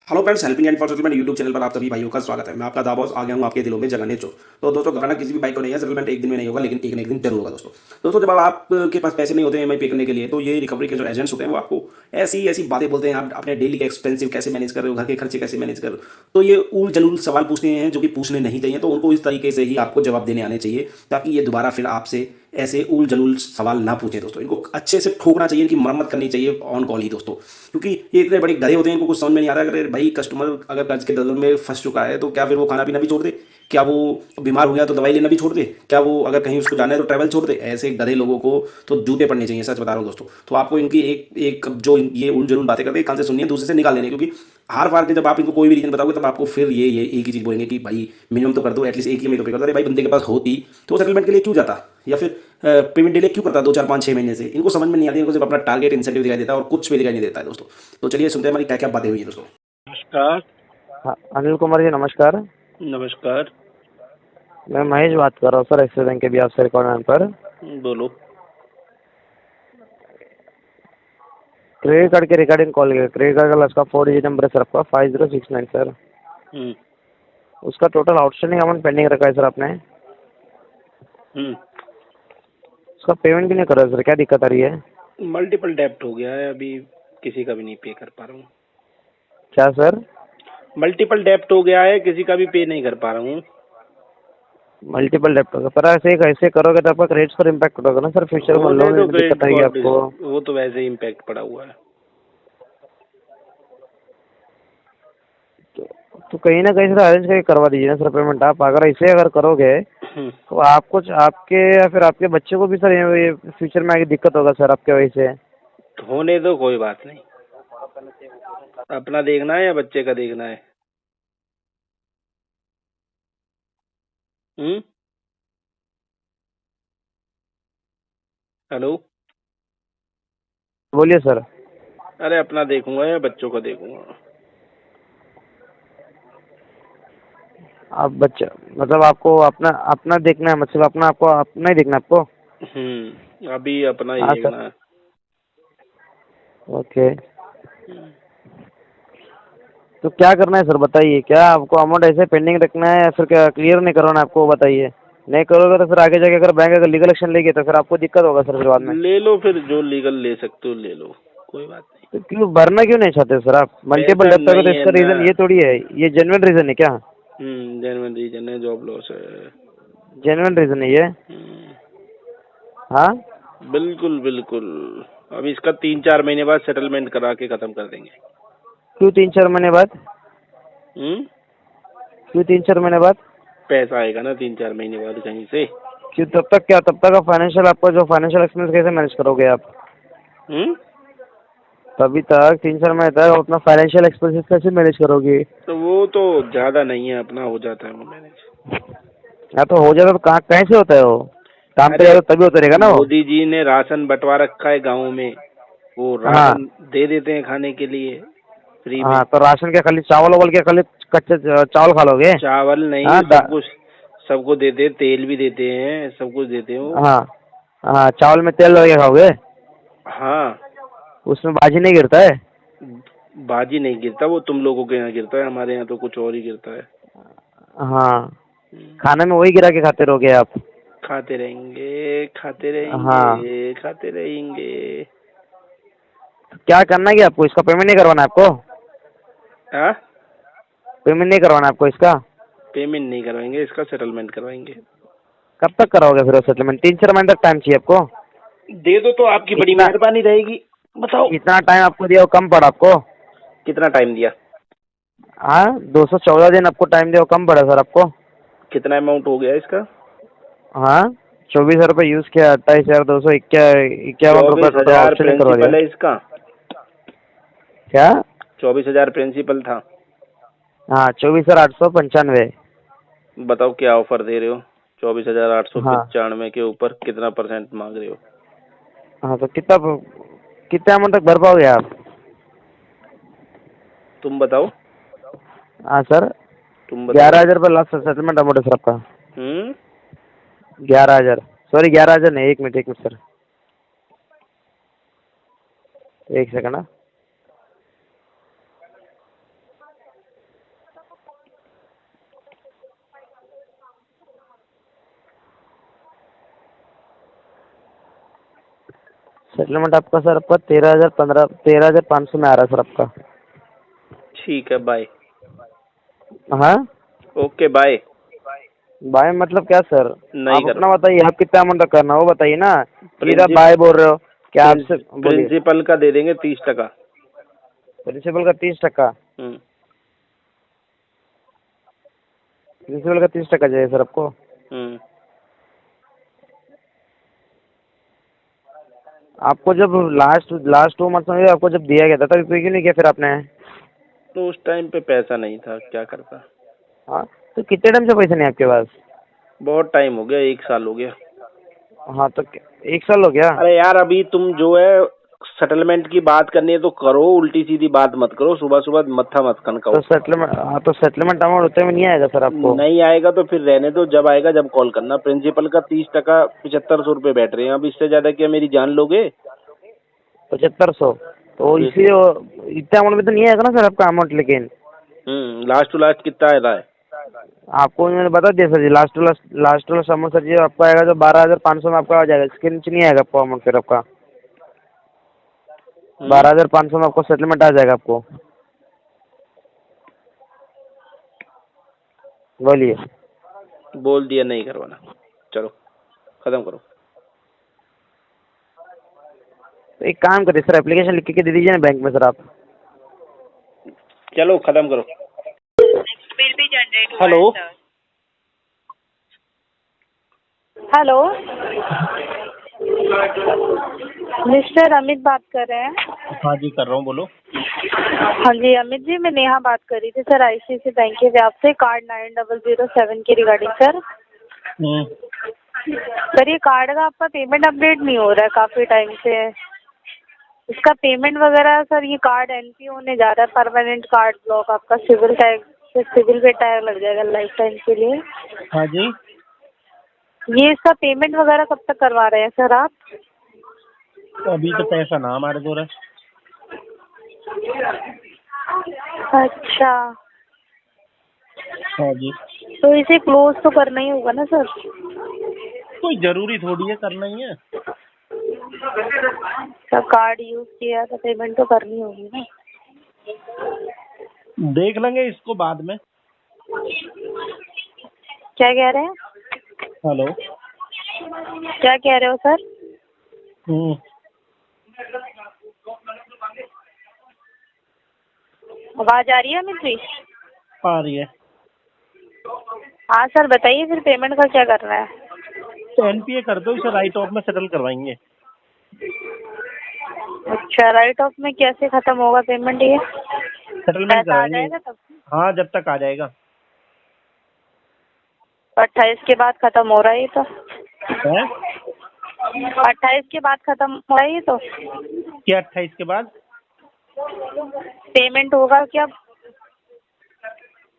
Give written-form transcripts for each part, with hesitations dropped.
Hello friends, helping and for settlement YouTube channel पर आप सभी भाइयों का स्वागत है। मैं आपका दाबॉस आ गया हूँ आपके दिलों में जगाने चो। तो दोस्तों, घबराना किसी भी भाई को नहीं है। सेटलमेंट एक दिन में नहीं होगा, लेकिन एक न एक दिन जरूर होगा दोस्तों, जब आपके पास पैसे नहीं होते ईएमआई पे करने के लिए, तो ये रिकवरी के जो एजेंट्स होते हैं वो आपको ऐसी ऐसी बातें बोलते हैं। आप अपने डेली के एक्सपेंसिव कैसे मैनेज कर रहे हो, घर के खर्चे कैसे मैनेज कर रहे हो, तो ये उल जलूल सवाल पूछते हैं जो कि पूछने नहीं चाहिए। तो उनको इस तरीके से ही आपको जवाब देने आने चाहिए, ताकि ये दोबारा फिर आपसे ऐसे उल जलूल सवाल ना पूछे दोस्तों। इनको अच्छे से ठोकना चाहिए, इनकी मरम्मत करनी चाहिए ऑन कॉल ही दोस्तों, क्योंकि ये इतने बड़े गधे होते हैं, इनको कुछ समझ में नहीं आता। अगर भाई कस्टमर अगर कर्ज के दलदल में फंस चुका है, तो क्या फिर वो खाना पीना भी छोड़ दे? क्या वो बीमार हो गया तो दवाई लेना भी छोड़ दे? क्या वो अगर कहीं उसको जाना है तो ट्रैवल छोड़ दे? ऐसे गधे लोगों को तो जूते पड़ने चाहिए, सच बता रहा हूँ दोस्तों। तो आपको इनकी एक एक जो ये उन जरूर बातें करते हैं, कान से सुनिए, दूसरे से निकाल लेने, क्योंकि हार फार के जब आप इनको कोई भी रीजन बताओगे, तब आपको फिर ये एक ही चीज़ बोलेंगे कि भाई मिनिमम तो कर दो, एटलीस्ट एक ही महीने पे कर दो। अरे भाई, बंदे के पास होती तो सेटलमेंट के लिए क्यों जाता, या फिर पेमेंट डिले क्यों करता 2 4 5 6 महीने से? इनको समझ में नहीं आती, इनको सिर्फ अपना टारगेट इंसेंटिव दिखाई देता है और कुछ भी दिखाई नहीं देता है दोस्तों। तो चलिए सुनते हैं हमारी क्या क्या बातें हुई है दोस्तों। नमस्कार। हाँ, अनिल कुमार जी नमस्कार। नमस्कार। मैं महेश बात कर रहा हूँ सर, एक्सिस बैंक के भी आपसे रिकॉर्ड पर। बोलो। क्रेडिट कार्ड के रिगार्डिंग कॉल किया। क्रेडिट कार्ड का लास्ट का 4 डिजिट नंबर है सर आपका 5069 सर। हम्म उसका टोटल आउटस्टैंडिंग अमाउंट पेंडिंग रखा है सर आपने। हम्म उसका पेमेंट भी नहीं कर रहे सर, क्या दिक्कत आ रही है? मल्टीपल डेप्ट हो गया है, अभी किसी का भी नहीं पे कर पा रहा हूँ। क्या सर? मल्टीपल डेप्ट हो गया है, किसी का भी पे नहीं कर पा रहा हूँ। मल्टीपल डेप्ट होगा पर ऐसे करोगे तो आपका क्रेडिट पर इम्पैक्ट होगा ना सर, फ्यूचर में होने लोन दो, में क्रेडिट दिक्कत आएगी स्कोर आपको। वो तो वैसे ही इम्पैक्ट पड़ा हुआ है। तो कहीं ना कहीं सर अरेंज करके करवा दीजिए ना सर पेमेंट। आप अगर अगर करोगे हम्म, तो आपको आपके या फिर आपके बच्चे को भी सर ये फ्यूचर में आगे दिक्कत होगा सर आपके वजह से। होने दो, कोई बात नहीं। अपना देखना है या बच्चे का देखना है? हम्म हेलो। बोलिए सर। अरे अपना देखूंगा या बच्चों का देखूंगा? आप बच्चा मतलब आपको अपना अपना देखना है, मतलब अपना आपको अपना ही देखना है आपको। अभी अपना ही हाँ सर। देखना है। ओके। हम्म, तो क्या करना है सर बताइए, क्या आपको अमाउंट ऐसे पेंडिंग रखना है या फिर क्या क्लियर नहीं करवाना है आपको, वो बताइए। नहीं करोगे तो फिर आगे जाके अगर बैंक अगर लीगल एक्शन लेगी तो फिर आपको दिक्कत होगा सर फिर बाद में। ले लो फिर, जो लीगल ले सकते हो ले लो, कोई बात नहीं। तो क्यों भरना क्यों नहीं चाहते सर आप? मल्टीपल पैसा डेप्ट होगा तो नहीं है इसका ना। रीज़न ये थोड़ी है, ये जेन्युइन रीज़न है क्या? जेन्युइन रीजन है, जॉब लॉस है। जेन्युइन रीज़न है ये? हम्म, हाँ। बिल्कुल बिल्कुल। अब इसका 3 4 महीने बाद सेटलमेंट करा के खत्म कर देंगे। क्यों 3 4 महीने बाद? हम्म क्यों 3 4 महीने बाद? पैसा आएगा ना 3 4 महीने बाद कहीं से। क्यों तब तक क्या, तब तक आप फाइनेंशियल आपका जो फाइनेंशियल एक्सपेंस कैसे मैनेज करोगे आप? हम्म तभी तक 3 4 महीने तक आप अपना फाइनेंशियल एक्सपेंसेस कैसे मैनेज करोगे? तो वो तो ज्यादा नहीं है, अपना हो जाता है वो मैनेज। या तो हो जाता तो कहाँ कैसे होता है वो? काम पे अरे जाए तो तभी होता रहेगा ना वो। मोदी जी ने राशन बंटवा रखा है गाँव में, वो हाँ। राशन दे देते हैं खाने के लिए फ्री में। हाँ तो राशन क्या खाली चावल वावल क्या खाली कच्चे चावल खा लोगे? चावल हाँ नहीं, सब कुछ सबको देते हैं, तेल भी देते हैं, सब कुछ देते हैं वो। हाँ। हाँ चावल में तेल लगा के खाओगे? हाँ। उसमें बाजी नहीं गिरता है? बाजी नहीं गिरता, वो तुम लोगों के यहाँ गिरता है, हमारे यहाँ तो कुछ और ही गिरता है। हाँ। हम्म, खाने में वही गिरा के खाते रहोगे आप? खाते रहेंगे खाते हाँ। रहेंगे खाते रहेंगे। तो क्या करना है कि आपको इसका पेमेंट नहीं करवाना है आपको? हाँ, पेमेंट नहीं करवाना है आपको इसका? पेमेंट नहीं करवाएंगे, इसका सेटलमेंट करवाएंगे। कब तक कराओगे फिर सेटलमेंट? 3 4 महीने तक टाइम चाहिए आपको? दे दो तो आपकी बड़ी इतना मेहरबानी रहेगी। बताओ इतना टाइम आपको दिया वो कम पड़ा आपको? कितना टाइम दिया? हाँ 214 दिन आपको टाइम दिया वो कम पड़ा सर आपको? कितना अमाउंट हो गया इसका? हाँ 24,000 रुपये यूज़ किया, 28,251 रुपये चौबीस टोटल हजार आउटस्टैंडिंग करवा दिया। प्रिंसिपल है इसका। क्या? 24,000 प्रिंसिपल था। हाँ 24,895। बताओ क्या ऑफर दे रहे हो? 24,895 हाँ। के ऊपर कितना परसेंट मांग रहे हो? हाँ तो कितना अमाउंट तक भर पाओगे आप? तुम बताओ। हाँ सर। तुम ग्यारह बताओ। हजार रुपये लास्ट सेटलमेंट अमाउंट है सर आपका। हम्म 11,000। सॉरी 11,000 नहीं, एक मिनट सर, एक सेकंड। हाँ सेटलमेंट आपका सर आपका 13,500 में आ रहा है सर आपका। ठीक है, बाय। हाँ ओके, बाय। बाय मतलब क्या सर? नहीं आप अपना करवाना। बताइए, आप कितना अमाउंट का करना है वो बताइए ना। सीधा प्रिंसिप बाय बोल रहे हो क्या? आपसे बोलिए। प्रिंसिपल का दे देंगे 30%। प्रिंसिपल का 30%? हम्म। प्रिंसिपल का 30% चाहिए सर आपको? हम्म। आपको जब लास्ट लास्ट 2 मंथ में आपको जब दिया गया था तब पे क्यों नहीं किया फिर आपने? तो उस टाइम पे पैसा नहीं था, क्या करता। हाँ तो कितने टाइम से पैसे नहीं आपके पास? बहुत टाइम हो गया, 1 साल हो गया। हाँ तो 1 साल हो गया? अरे यार, अभी तुम जो है सेटलमेंट की बात करनी है तो करो, उल्टी सीधी बात मत करो, सुबह सुबह मत्था मत तो कनकाओ। सेटलमेंट, हाँ तो सेटलमेंट अमाउंट उतने में नहीं आएगा सर आपको? नहीं आएगा तो फिर रहने दो, जब आएगा जब कॉल करना। प्रिंसिपल का 30%, 7500 रुपये बैठ रहे हैं। अब इससे ज्यादा क्या मेरी जान लोगे? 7500? तो फिर इसी इतने अमाउंट में तो नहीं आएगा ना सर आपका अमाउंट लेकिन? लास्ट टू लास्ट कितना आ रहा है? आपको मैंने बता दिया सर जी, last to last amount sir जी आपका आएगा जो 12,500 में आपका आ जाएगा। इसके नीचे नहीं आएगा आपको अमाउंट फिर आपका। 12,500 में आपको सेटलमेंट आ जाएगा आपको। बोलिए। बोल दिया नहीं करवाना, चलो खत्म करो। तो एक काम करिए सर, एप्लीकेशन लिख के दे दीजिए ना बैंक में सर आप। चलो खत्म करो। बिल भी जनरेट हुआ हेलो। है सर। हेलो, मिस्टर अमित बात कर रहे हैं? हाँ जी, कर रहा हूँ, बोलो। हाँ जी अमित जी, मैं नेहा बात कर रही थी सर, आईसीआईसी बैंक के व्याप से, कार्ड 9007 की रिगार्डिंग सर। सर ये कार्ड का आपका पेमेंट अपडेट नहीं हो रहा है काफ़ी टाइम से। इसका पेमेंट वगैरह सर, ये कार्ड एनपी होने जा रहा है, परमानेंट कार्ड ब्लॉक। आपका सिविल टैग, सिविल पे टैग लग जाएगा लाइफ टाइम के लिए। हाँ जी। ये इसका पेमेंट वगैरह कब तक करवा रहे हैं सर आप? अभी तो पैसा ना हमारे दो रहा। अच्छा, हाँ जी। तो इसे क्लोज तो करना ही होगा ना सर? कोई जरूरी थोड़ी है, करना ही है। सर कार्ड यूज किया तो पेमेंट तो करनी होगी ना? देख लेंगे इसको बाद में। क्या कह रहे हैं? हेलो। क्या कह रहे हो सर? आवाज आ रही है अमित जी? आ रही है। हाँ सर बताइए, फिर पेमेंट का क्या करना है? तो एनपीए कर दो, इसे राइट ऑफ में सेटल करवाएंगे। अच्छा, राइट ऑफ में कैसे खत्म होगा पेमेंट ये? सेटलमेंट पैसा आ कराएंगे। जाएगा तब? हाँ, जब तक आ जाएगा। 28 के बाद खत्म हो रहा है ये तो। है 28 के बाद खत्म हो रहा है ये तो। क्या 28 के बाद? पेमेंट होगा क्या?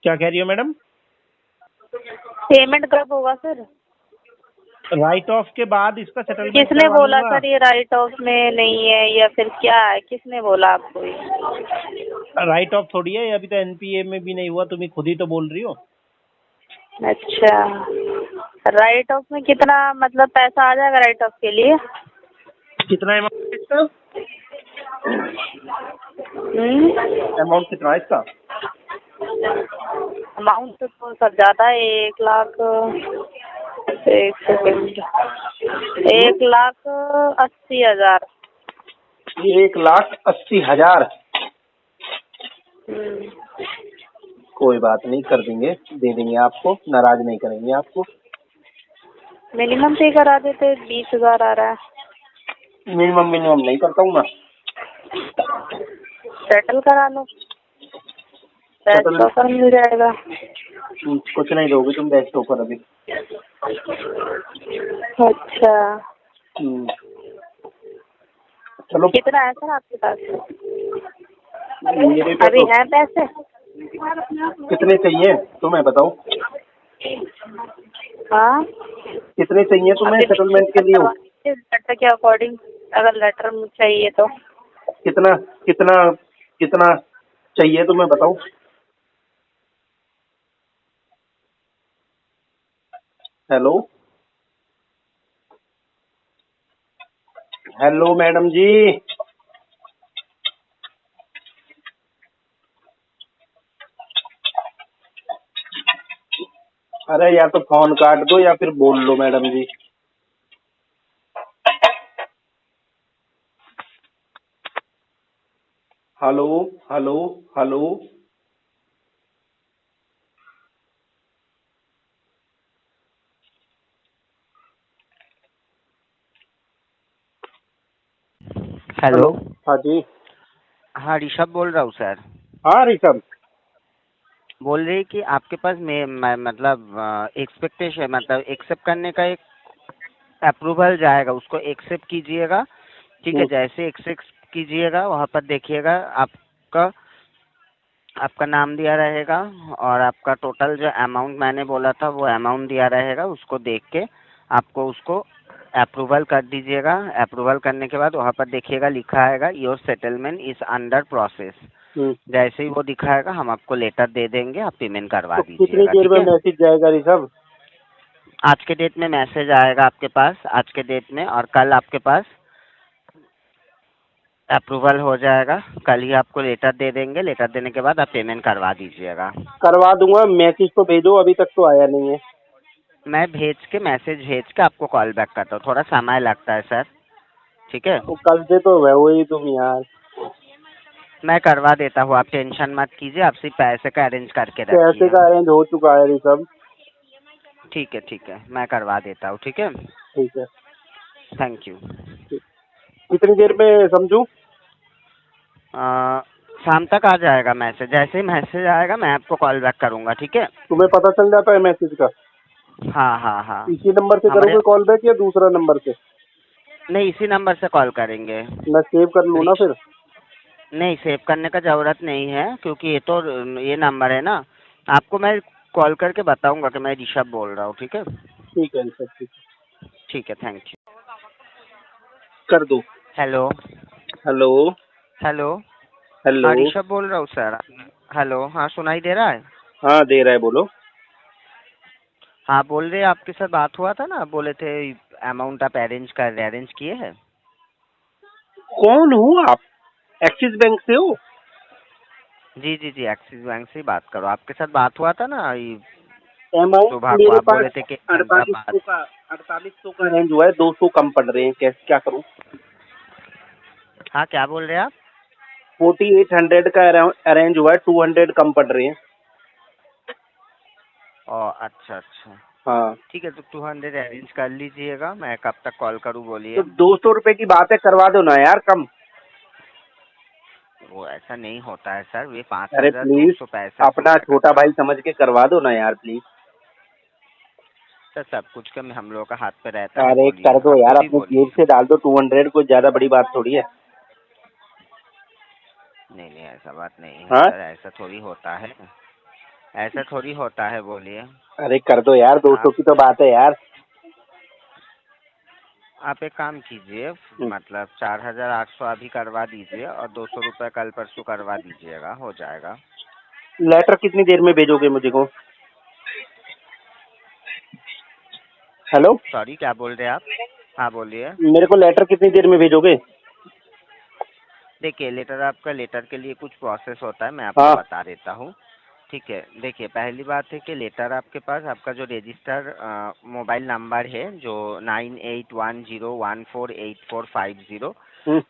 क्या कह रही हो मैडम? पेमेंट कब होगा सर? राइट ऑफ के बाद इसका सेटलमेंट किसने करवा बोला लूंगा। सर ये राइट ऑफ में नहीं है, या फिर क्या है? किसने बोला आपको ये? राइट ऑफ थोड़ी है, अभी तो एनपीए में भी नहीं हुआ, तुम ही खुद ही तो बोल रही हो। अच्छा, राइट ऑफ में कितना मतलब पैसा आ जाएगा राइट ऑफ के लिए? कितना अमाउंट इसका? अमाउंट कितना है इसका? अमाउंट तो सब ज़्यादा है, 1 लाख, एक सेकेंड, 1,80,000। 1,80,000? कोई बात नहीं, कर देंगे, दे देंगे आपको, नाराज नहीं करेंगे आपको। मिनिमम पे करा देते, 20,000 आ रहा है। मिनिमम मिनिमम नहीं करता हूँ मैं। सेटल करा लो, सेटल बेस्ट ऑफर मिल जाएगा। कुछ नहीं दोगे तुम बेस्ट ऑफर अभी। अच्छा, चलो। कितना है सर आपके पास? मेरे पे अभी तो हैं पैसे? कितने चाहिए तुम्हें बताओ? हाँ, कितने चाहिए तुम्हें सेटलमेंट के लिए? लेटर के अकॉर्डिंग, अगर लेटर चाहिए तो। कितना कितना कितना चाहिए तुम्हें बताओ? हेलो। हेलो मैडम जी। अरे या तो फोन काट दो या फिर बोल लो मैडम जी। Hello hello hello. Hello. Hello. हाँ जी। हाँ, ऋषभ बोल रहा हूँ सर। हाँ ऋषभ। बोल रही कि आपके पास मतलब एक्सपेक्टेशन मतलब एक्सेप्ट करने का एक अप्रूवल जाएगा, उसको एक्सेप्ट कीजिएगा। ठीक है, जैसे एक्सेप्ट कीजिएगा वहाँ पर देखिएगा आपका आपका नाम दिया रहेगा और आपका टोटल जो अमाउंट मैंने बोला था वो अमाउंट दिया रहेगा। उसको देख के आपको उसको अप्रूवल कर दीजिएगा। अप्रूवल करने के बाद वहाँ पर देखिएगा लिखा आएगा your settlement is under process. जैसे ही वो दिखाएगा हम आपको लेटर दे देंगे, आप पेमेंट करवा तो कितनी दीजिएगा। देर ठीक में है, मैसेज जाएगा ऋषभ? आज के डेट में मैसेज आएगा आपके पास, आज के डेट में, और कल आपके पास अप्रूवल हो जाएगा। कल ही आपको लेटर दे देंगे, लेटर देने के बाद आप पेमेंट करवा दीजिएगा। करवा दूंगा, मैसेज तो भेजो, अभी तक तो आया नहीं है। मैं मैसेज भेज के आपको कॉल बैक करता हूँ, थोड़ा समय लगता है सर। ठीक है, तो कल से तो वही तुम यार। मैं करवा देता हूँ, आप टेंशन मत कीजिए, आप सिर्फ पैसे का अरेंज करके पैसे रखिए। का अरेंज हो चुका है ऋषभ। ठीक है, मैं करवा देता हूँ। ठीक है, ठीक है। Thank you. कितनी देर में समझूं? शाम तक आ जाएगा मैसेज, जैसे ही मैसेज आएगा मैं आपको कॉल बैक करूँगा। ठीक है, तुम्हें पता चल जाता है मैसेज का? हाँ। इसी नंबर से हमारे करोगे कॉल बैक या दूसरा नंबर से? नहीं, इसी नंबर से कॉल करेंगे। मैं सेव कर लूँ ना फिर? नहीं, सेव करने का ज़रूरत नहीं है, क्योंकि ये नंबर है ना। आपको मैं कॉल करके बताऊंगा कि मैं ऋषभ बोल रहा हूँ। ठीक है, ठीक है ऋषभ, ठीक है। ठीक है, थैंक यू। कर दो। Hello hello hello. हेलो। हाँ, ऋषभ बोल रहा हूँ सर। हेलो, हाँ, सुनाई दे रहा है? हाँ दे रहा है, बोलो। हाँ, बोल रहे आपके साथ बात हुआ था ना, बोले थे अमाउंट आप अरेंज किए हैं। कौन हो आप? एक्सिस बैंक से हो? जी, एक्सिस बैंक से ही बात करो। आपके साथ बात हुआ था ना अमाउंट सुबह को, मेरे आप पास बोले थे कि 1 घंटा बाद। 4800 का अरेंज हुआ है, 200 कम पड़ रहे हैं, कैसे क्या करूं? हाँ, क्या बोल रहे हैं आप? 4800 का अरेंज हुआ है, 200 कम पड़ रहे हैं। अच्छा। हाँ। ठीक है, तो 200 अरेंज कर लीजिएगा। मैं कब तक कॉल करूँ तो बोलिए? 200 रुपए की बात है, करवा दो ना यार कम। वो ऐसा नहीं होता है सर, ये अरे प्लीज, 5265 अपना रुपये का छोटा था। भाई समझ के करवा दो ना यार प्लीज। सर, सब कुछ का हम लोगों का हाथ पे रहता है, अरे बोलिए, कर दो आप यार, खुद ही अपनी जेब बोलिए। से डाल दो 200, कोई ज्यादा बड़ी बात थोड़ी है। नहीं, ऐसा बात नहीं है हाँ। सर, ऐसा थोड़ी होता है, ऐसा थोड़ी होता है, बोलिए। अरे कर दो यार, 200 आप की तो बात है यार। आप एक काम कीजिए, मतलब 4800 अभी करवा दीजिए और 200 रुपये कल परसों करवा दीजिएगा, हो जाएगा। लेटर कितनी देर में भेजोगे मुझे को? हेलो। सॉरी, क्या बोल रहे हैं आप? हाँ, बोलिए। मेरे को लेटर कितनी देर में भेजोगे? देखिए, लेटर के लिए कुछ प्रोसेस होता है, मैं आपको हाँ। बता देता हूँ। ठीक है, देखिए, पहली बात है कि लेटर आपके पास आपका जो रजिस्टर मोबाइल नंबर है जो 9810148450,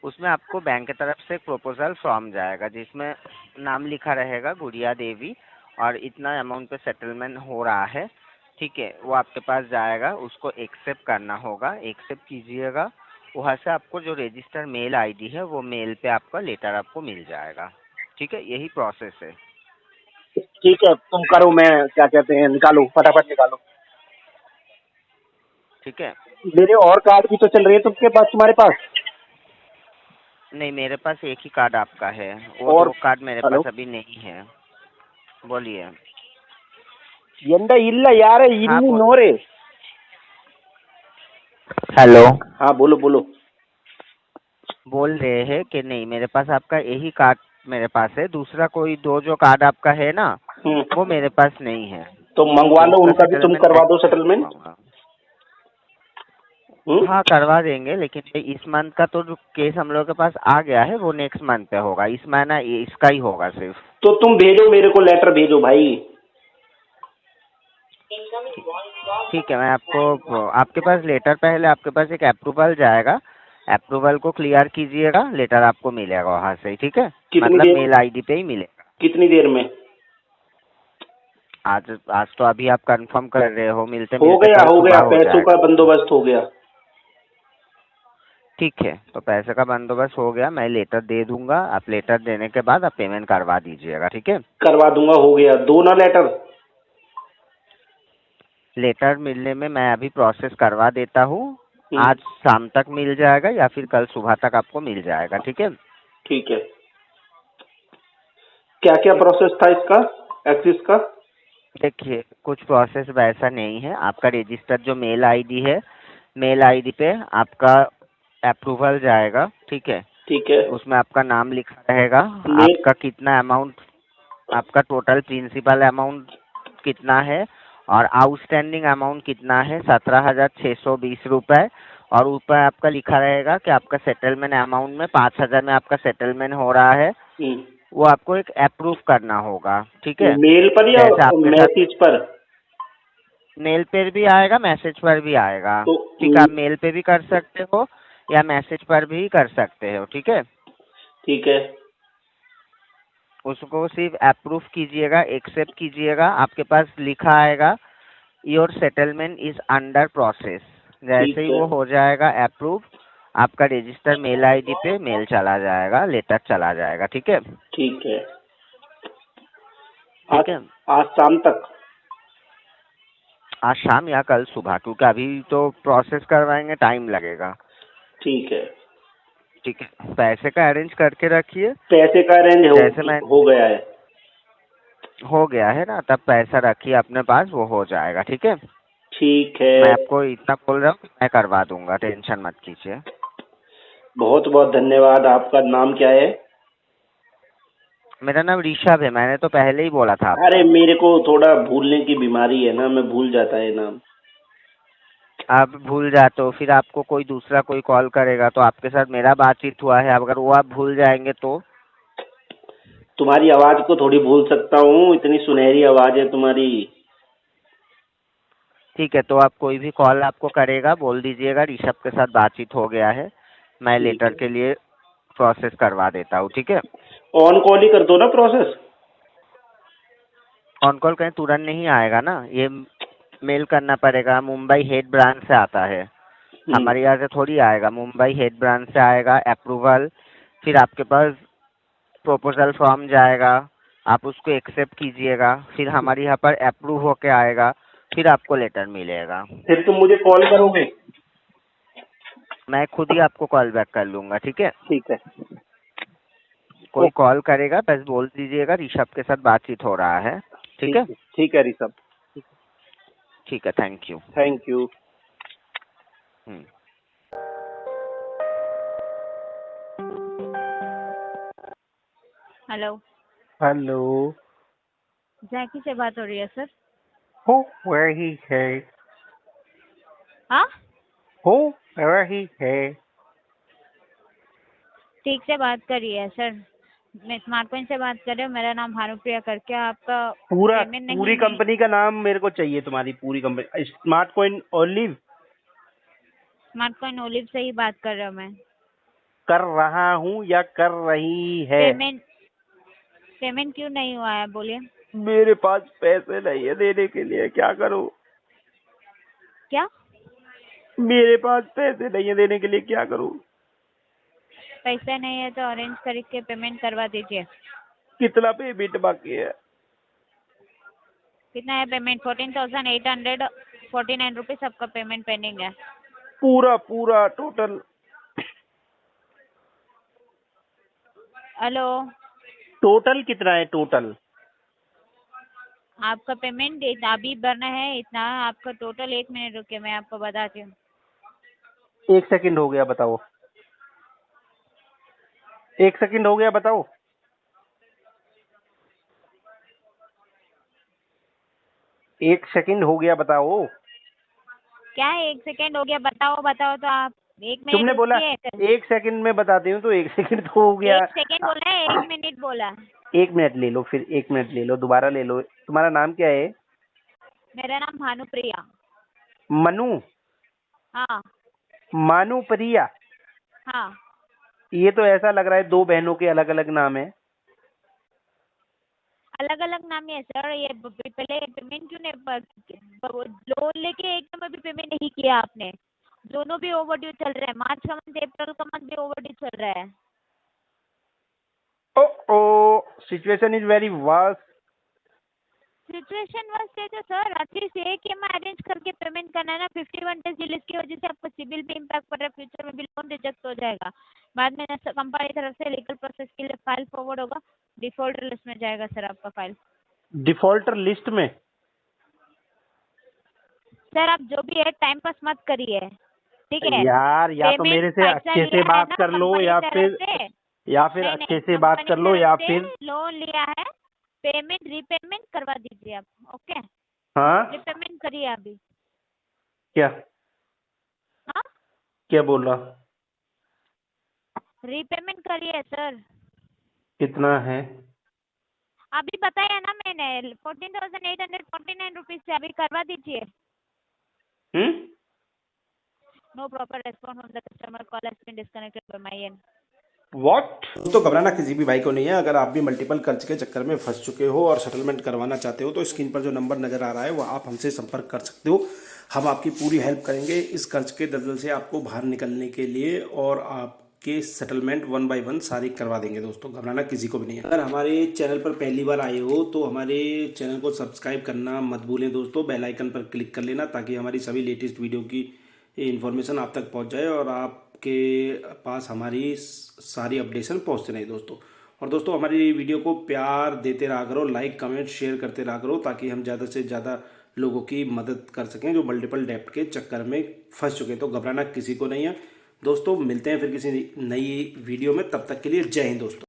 उसमें आपको बैंक की तरफ से एक प्रपोजल फॉर्म जाएगा जिसमें नाम लिखा रहेगा गुड़िया देवी, और इतना अमाउंट पे सेटलमेंट हो रहा है। ठीक है, वो आपके पास जाएगा, उसको एक्सेप्ट करना होगा, एक्सेप्ट कीजिएगा। वहाँ से आपको जो रजिस्टर मेल आईडी है वो मेल पे आपका लेटर आपको मिल जाएगा। ठीक है, यही प्रोसेस है। ठीक है, तुम करो, मैं क्या कहते हैं, निकालो फटाफट निकालो। ठीक है, मेरे और कार्ड भी तो चल रहे हैं तुमके पास, तुम्हारे पास? नहीं, मेरे पास एक ही कार्ड आपका है, वो और 2 कार्ड मेरे हेलो, पास अभी नहीं है। बोलिए। ಎಂದ ಇಲ್ಲ ಯಾರೇ हाँ, इन्नी नोरे। हेलो। हाँ बोलो बोलो। बोल रहे हैं कि नहीं, मेरे पास आपका यही कार्ड मेरे पास है, दूसरा कोई दो जो कार्ड आपका है ना वो मेरे पास नहीं है, तो मंगवा तो लो उसका उनका भी, तुम सेटलमेंट करवा दो कैसे सेटलमेंट। करवाऊंगा? हाँ करवा देंगे, लेकिन ये इस मंथ का तो जो केस हम लोग के पास आ गया है वो नेक्स्ट मंथ पे होगा, इस महीना इसका ही होगा सिर्फ। तो तुम भेजो, मेरे को लेटर भेजो भाई। ठीक है, मैं आपको आपके पास लेटर, पहले आपके पास एक अप्रूवल जाएगा, अप्रूवल को क्लियर कीजिएगा, लेटर आपको मिलेगा वहाँ से, ठीक है। कितनी मतलब देर मेल आईडी पे ही मिलेगा। कितनी देर में? आज तो अभी आप कंफर्म कर रहे हो, मिलते हो मिलते गया, कल हो गया, सुबह हो पैसों जाएगा। का बंदोबस्त हो गया। ठीक है, तो पैसे का बंदोबस्त हो गया, मैं लेटर दे दूंगा, आप लेटर देने के बाद आप पेमेंट करवा दीजिएगा, ठीक है। करवा दूंगा, हो गया। दो ना लेटर? लेटर मिलने में मैं अभी प्रोसेस करवा देता हूँ, आज हम्म, शाम तक मिल जाएगा या फिर कल सुबह तक आपको मिल जाएगा, ठीक है। ठीक है। क्या क्या प्रोसेस था इसका, एक्सिस का? देखिए, कुछ प्रोसेस वैसा नहीं है, आपका रजिस्टर जो मेल आईडी है, मेल आईडी पे आपका अप्रूवल जाएगा, ठीक है। ठीक है। उसमें आपका नाम लिखा रहेगा, मेल आपका कितना अमाउंट, आपका टोटल प्रिंसिपल अमाउंट कितना है और आउटस्टैंडिंग अमाउंट कितना है, 17,620 रुपये। और ऊपर आपका लिखा रहेगा कि आपका सेटलमेंट अमाउंट में 5,000 में आपका सेटलमेंट हो रहा है, वो आपको एक अप्रूव करना होगा, ठीक है। मेल पर या जैसे आपके साथ मैसेज पर? मेल पे भी आएगा, मैसेज पर भी आएगा, तो ठीक है। आप मेल पे भी कर सकते हो या मैसेज पर भी कर सकते हो, ठीक है। ठीक है। उसको सिर्फ अप्रूव कीजिएगा, एक्सेप्ट कीजिएगा, आपके पास लिखा आएगा your settlement is under process. जैसे ही ठीक है। वो हो जाएगा अप्रूव, आपका रजिस्टर मेल आईडी पे मेल चला जाएगा, लेटर चला जाएगा, ठीक है। ठीक है। ठीक आज है, आज शाम तक? आज शाम या कल सुबह, क्योंकि अभी तो प्रोसेस करवाएंगे, टाइम लगेगा। ठीक है। ठीक है, पैसे का अरेंज करके रखिए। पैसे का अरेंज जैसे मैं हो गया है। हो गया है ना, तब पैसा रखिए अपने पास, वो हो जाएगा, ठीक है। ठीक है। मैं आपको इतना बोल रहा हूँ, मैं करवा दूंगा, टेंशन मत कीजिए। बहुत बहुत धन्यवाद। आपका नाम क्या है? मेरा नाम ऋषभ है, मैंने तो पहले ही बोला था अरे आपको। मेरे को थोड़ा भूलने की बीमारी है ना, मैं भूल जाता है नाम। आप भूल जाते हो, फिर आपको कोई दूसरा कोई कॉल करेगा तो आपके साथ मेरा बातचीत हुआ है, अगर वो आप भूल जाएंगे तो। तुम्हारी आवाज को थोड़ी भूल सकता हूँ, इतनी सुनहरी आवाज है तुम्हारी। ठीक है, तो आप कोई भी कॉल आपको करेगा, बोल दीजिएगा ऋषभ के साथ बातचीत हो गया है, मैं ठीक लेटर है। के लिए प्रोसेस करवा देता हूँ, ठीक है। ऑन कॉल ही कर दो ना प्रोसेस। ऑन कॉल कहीं तुरंत नहीं आएगा ना, ये मेल करना पड़ेगा, मुंबई हेड ब्रांच से आता है, हमारे यहाँ से थोड़ी आएगा, मुंबई हेड ब्रांच से आएगा अप्रूवल, फिर आपके पास प्रपोजल फॉर्म जाएगा, आप उसको एक्सेप्ट कीजिएगा, फिर हमारे यहाँ पर अप्रूव होके आएगा, फिर आपको लेटर मिलेगा। फिर तुम मुझे कॉल करोगे? मैं खुद ही आपको कॉल बैक कर लूँगा, ठीक है। ठीक है। कोई कॉल करेगा बस बोल दीजिएगा ऋषभ के साथ बातचीत हो रहा है, ठीक है। ठीक है ऋषभ। ठीक है, thank you. Thank you. Hello, hello. Jackie से बात हो रही है सर? हो वही है। हाँ, हो वही है। ठीक से बात करिए सर। मैं स्मार्ट पॉइंट से बात कर रही हूँ, मेरा नाम भानुप्रिया करके। आपका पूरा पेमेंट नहीं पूरी कंपनी का नाम मेरे को चाहिए, तुम्हारी पूरी company. Smart coin olive smart point olive से ही बात कर रहा हूँ मैं। कर रहा हूँ या कर रही है? पेमेंट क्यों नहीं हुआ है, बोलिए। मेरे पास पैसे नहीं है देने के लिए, क्या करूँ? क्या? मेरे पास पैसे नहीं है देने के लिए, क्या करूँ? पैसे नहीं है तो अरेंज करके पेमेंट करवा दीजिए। कितना पेमेंट बाकी है? कितना है पेमेंट? 14,849 रुपीज आपका पेमेंट पेंडिंग है। पूरा पूरा टोटल? हेलो, टोटल कितना है टोटल? आपका पेमेंट अभी भरना है इतना, आपका टोटल 1 मिनट रुके, मैं आपको बताती हूँ। 1 सेकंड हो गया, बताओ। 1 सेकंड हो गया, बताओ। 1 सेकंड हो गया, बताओ। क्या 1 सेकंड हो गया? बताओ बताओ तो आप 1 मिनट तुमने बोला रुकिए। 1 सेकंड में बताती हूँ, तो 1 सेकंड तो हो गया। 1 सेकंड बोला है, 1 मिनट बोला। 1 मिनट ले लो, फिर 1 मिनट ले लो, दोबारा ले लो। तुम्हारा नाम क्या है? मेरा नाम भानुप्रिया। मनु? हाँ मानुप्रिया? हाँ। ये तो ऐसा लग रहा है 2 बहनों के अलग अलग नाम है। अलग अलग नाम नहीं है सर। ये पहले पेमेंट क्यों नहीं, लोन लेके एकदम अभी पेमेंट नहीं किया आपने। दोनों भी ओवरड्यू चल रहे हैं। मार्च का मंथ, अप्रैल का मंथ भी ओवरड्यू चल रहा है। Oh situation is very worst. Situation worst है तो सर रात्रि से एक EMI अरेंज करके पेमेंट करना है ना। 51 डेज डिले की वजह से आपको सिविल पे इम्पैक्ट पड़ रहा है। फ्यूचर में भी लोन रिजेक्ट हो जाएगा। बाद में कंपनी तरफ से लीगल प्रोसेस के लिए फाइल फॉरवर्ड होगा। डिफॉल्ट लिस्ट में जाएगा सर आपका फाइल। डिफॉल्टर लिस्ट में? सर आप जो भी है टाइम पास मत करिए, ठीक है? यार या तो पेमेंट मेरे से पैसा अच्छे लिया से है बात ना कर लो, कंपनी या तरफ फिर से। नहीं, अच्छे से बात कर लो, कंपनी या तरफ फिर से लोन लिया है। पेमेंट रीपेमेंट करवा दीजिए आप। ओके, हाँ रीपेमेंट करिए अभी। क्या हाँ, क्या बोल रहा? रीपेमेंट करिए सर। कितना है? अभी बताया ना मैंने 14,849 रुपीज से। अभी करवा दीजिए। No proper response on the customer call has been disconnected by my end. What? तो घबराना किसी भी भाई को नहीं है। अगर आप भी मल्टीपल कर्ज के चक्कर में फंस चुके हो और सेटलमेंट करवाना चाहते हो तो स्क्रीन पर जो नंबर नज़र आ रहा है वो आप हमसे संपर्क कर सकते हो। हम आपकी पूरी हेल्प करेंगे इस कर्ज के दलदल से आपको बाहर निकलने के लिए, और आपके सेटलमेंट 1 बाय 1 सारी करवा देंगे। दोस्तों घबराना किसी को भी नहीं है। अगर हमारे चैनल पर पहली बार आए हो तो हमारे चैनल को सब्सक्राइब करना मत भूलें दोस्तों। बेल आइकन पर क्लिक कर लेना ताकि हमारी सभी लेटेस्ट वीडियो की इन्फॉर्मेशन आप तक पहुंच जाए और आपके पास हमारी सारी अपडेशन पहुंचते रहे दोस्तों। और दोस्तों हमारी वीडियो को प्यार देते रहा करो, लाइक कमेंट शेयर करते रहा करो, ताकि हम ज़्यादा से ज़्यादा लोगों की मदद कर सकें जो मल्टीपल डेप्ट के चक्कर में फंस चुके। तो घबराना किसी को नहीं है दोस्तों। मिलते हैं फिर किसी नई वीडियो में, तब तक के लिए जय हिंद दोस्तों।